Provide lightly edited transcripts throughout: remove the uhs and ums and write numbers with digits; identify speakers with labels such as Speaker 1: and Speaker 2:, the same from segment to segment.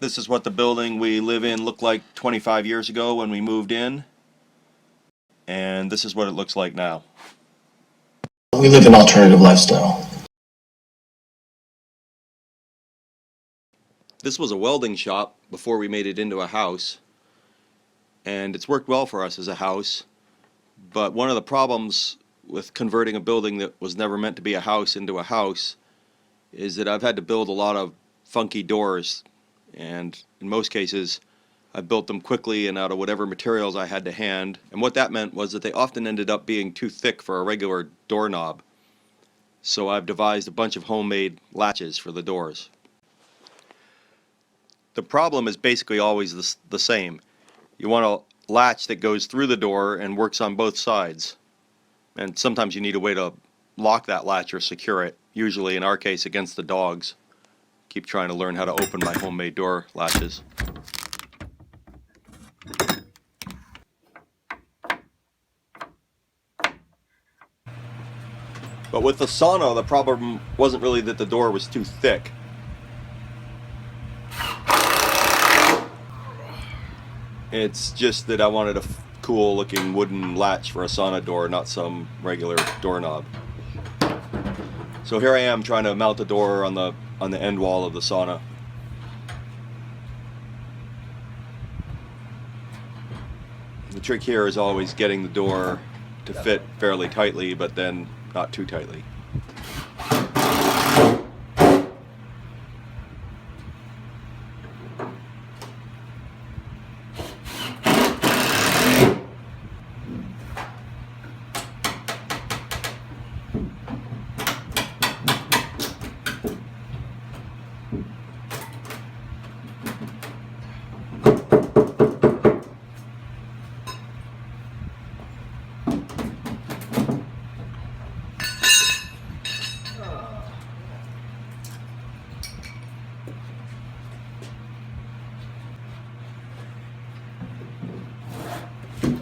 Speaker 1: This is what the building we live in looked like 25 years ago when we moved in. And this is what it looks like now.
Speaker 2: We live an alternative lifestyle.
Speaker 1: This was a welding shop before we made it into a house. And it's worked well for us as a house. But one of the problems with converting a building that was never meant to be a house into a house is that I've had to build a lot of funky doors. And in most cases, I built them quickly and out of whatever materials I had to hand. And what that meant was that they often ended up being too thick for a regular doorknob. So I've devised a bunch of homemade latches for the doors. The problem is basically always the same. You want a latch that goes through the door and works on both sides. And sometimes you need a way to lock that latch or secure it, usually in our case against the dogs. Keep trying to learn how to open my homemade door latches. But with the Sauna, the problem wasn't really that the door was too thick. It's just that I wanted a cool looking wooden latch for a sauna door, not some regular doorknob. So here I am trying to mount the door on the end wall of the sauna. The trick here is always getting the door to fit fairly tightly, but then not too tightly.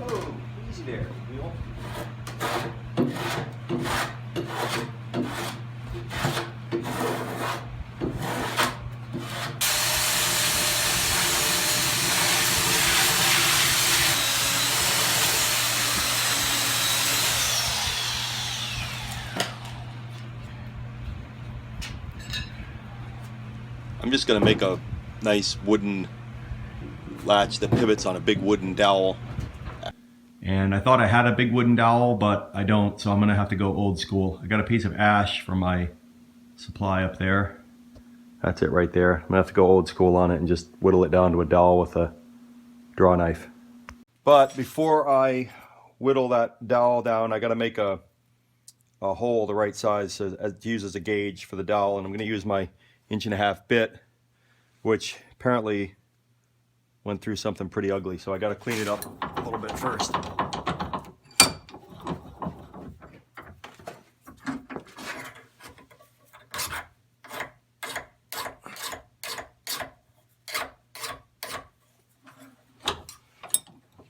Speaker 1: Oh, easy there, wheel. I'm just going to make a nice wooden latch that pivots on a big wooden dowel. And I thought I had a big wooden dowel, but I don't, so I'm going to have to go old school. I got a piece of ash from my supply up there. That's it right there. I'm going to have to go old school on it and just whittle it down to a dowel with a draw knife. But before I whittle that dowel down, I got to make a hole the right size to use as a gauge for the dowel, and I'm going to use my 1.5-inch bit, which apparently went through something pretty ugly, so I got to clean it up a little bit first. I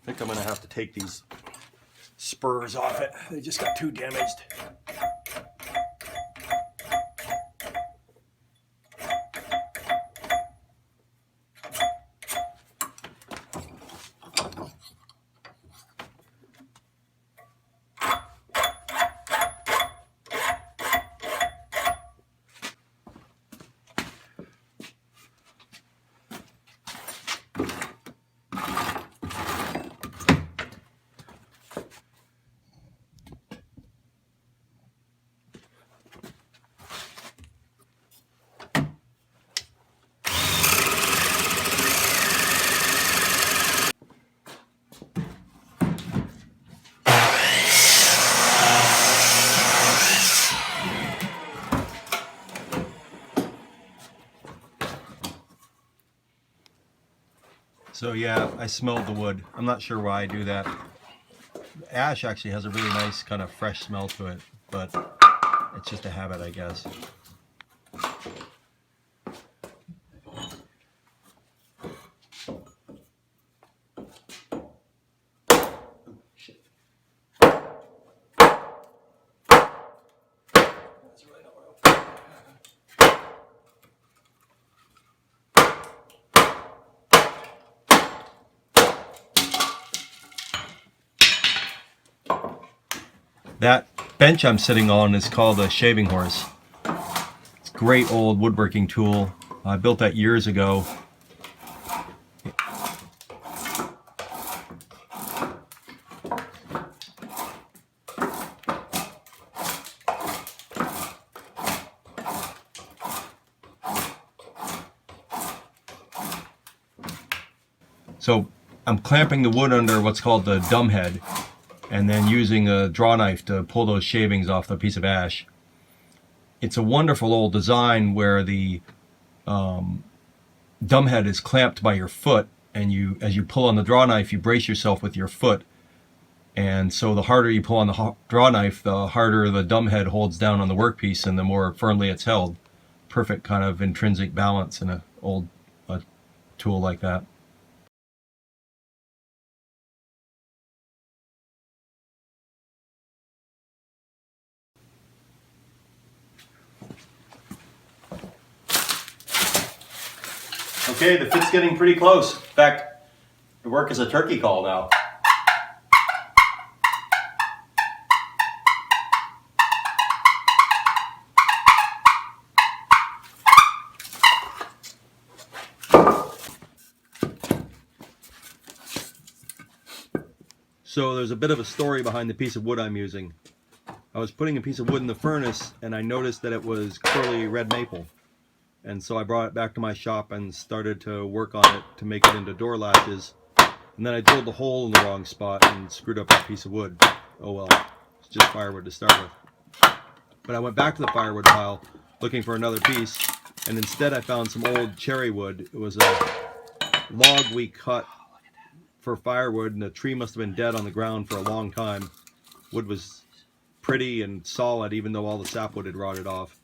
Speaker 1: think I'm going to have to take these spurs off it. They just got too damaged. So yeah, I smelled the wood. I'm not sure why I do that. Ash actually has a really nice kind of fresh smell to it, but it's just a habit, I guess. That bench I'm sitting on is called a shaving horse. It's a great old woodworking tool. I built that years ago. So I'm clamping the wood under what's called the dumb head, and then using a draw knife to pull those shavings off the piece of ash. It's a wonderful old design where the dumb head is clamped by your foot, and as you pull on the draw knife, you brace yourself with your foot. And so the harder you pull on the draw knife, the harder the dumb head holds down on the workpiece, and the more firmly it's held. Perfect kind of intrinsic balance in an old tool like that. Okay, the fit's getting pretty close. In fact, the work is a turkey call now. So there's a bit of a story behind the piece of wood I'm using. I was putting a piece of wood in the furnace and I noticed that it was curly red maple. And so I brought it back to my shop and started to work on it to make it into door latches. And then I drilled the hole in the wrong spot and screwed up that piece of wood. Oh well, it's just firewood to start with. But I went back to the firewood pile looking for another piece, and instead I found some old cherry wood. It was a log we cut for firewood, and the tree must have been dead on the ground for a long time. Wood was pretty and solid even though all the sapwood had rotted off.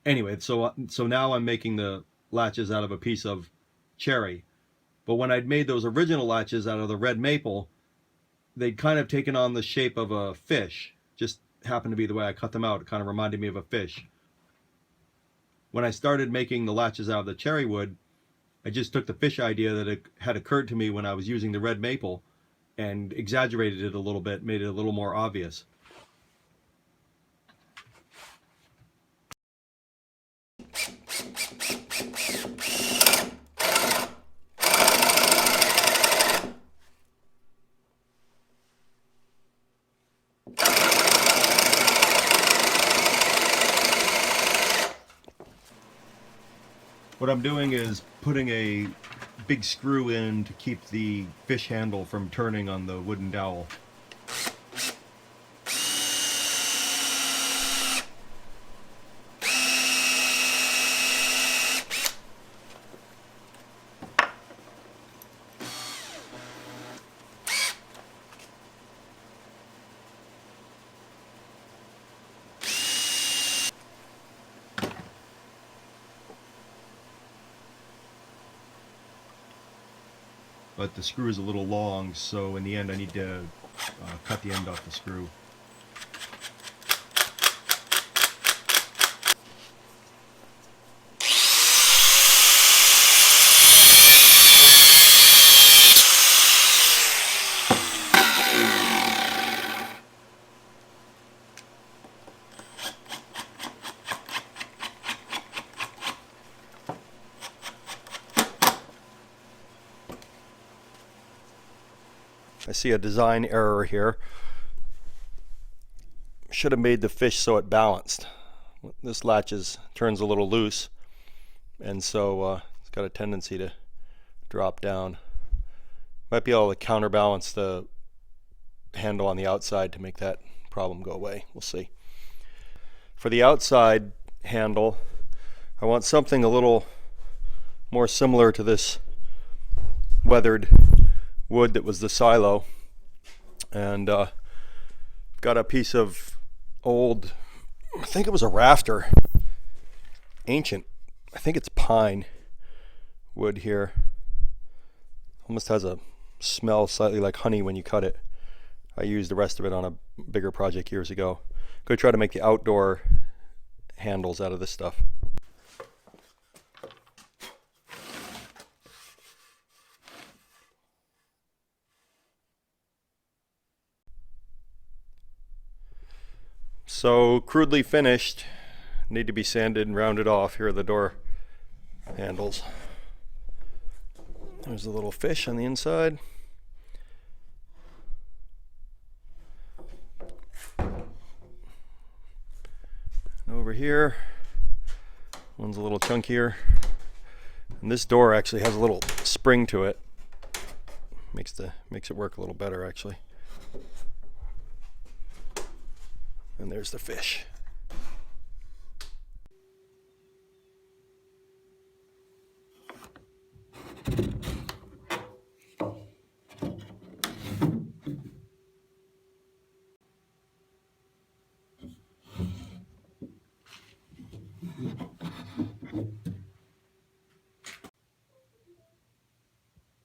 Speaker 1: Anyway, so now I'm making the latches out of a piece of cherry. But when I'd made those original latches out of the red maple, they'd kind of taken on the shape of a fish. Just happened to be the way I cut them out. It kind of reminded me of a fish. When I started making the latches out of the cherry wood, I just took the fish idea that had occurred to me when I was using the red maple and exaggerated it a little bit, made it a little more obvious. What I'm doing is putting a big screw in to keep the fish handle from turning on the wooden dowel. But the screw is a little long, so in the end I need to cut the end off the screw. I see a design error here. Should have made the fish so it balanced. This latches turns a little loose, and so it's got a tendency to drop down. Might be able to counterbalance the handle on the outside to make that problem go away. We'll see. For the outside handle, I want something a little more similar to this weathered wood that was the silo, and got a piece of old, I think it was a rafter, ancient, I think it's pine wood here. Almost has a smell slightly like honey when you cut it. I used the rest of it on a bigger project years ago. Go try to make the outdoor handles out of this stuff. So crudely finished, need to be sanded and rounded off. Here are the door handles. There's a little fish on the inside. And over here, one's a little chunkier. And this door actually has a little spring to it. Makes it work a little better actually. And there's the fish.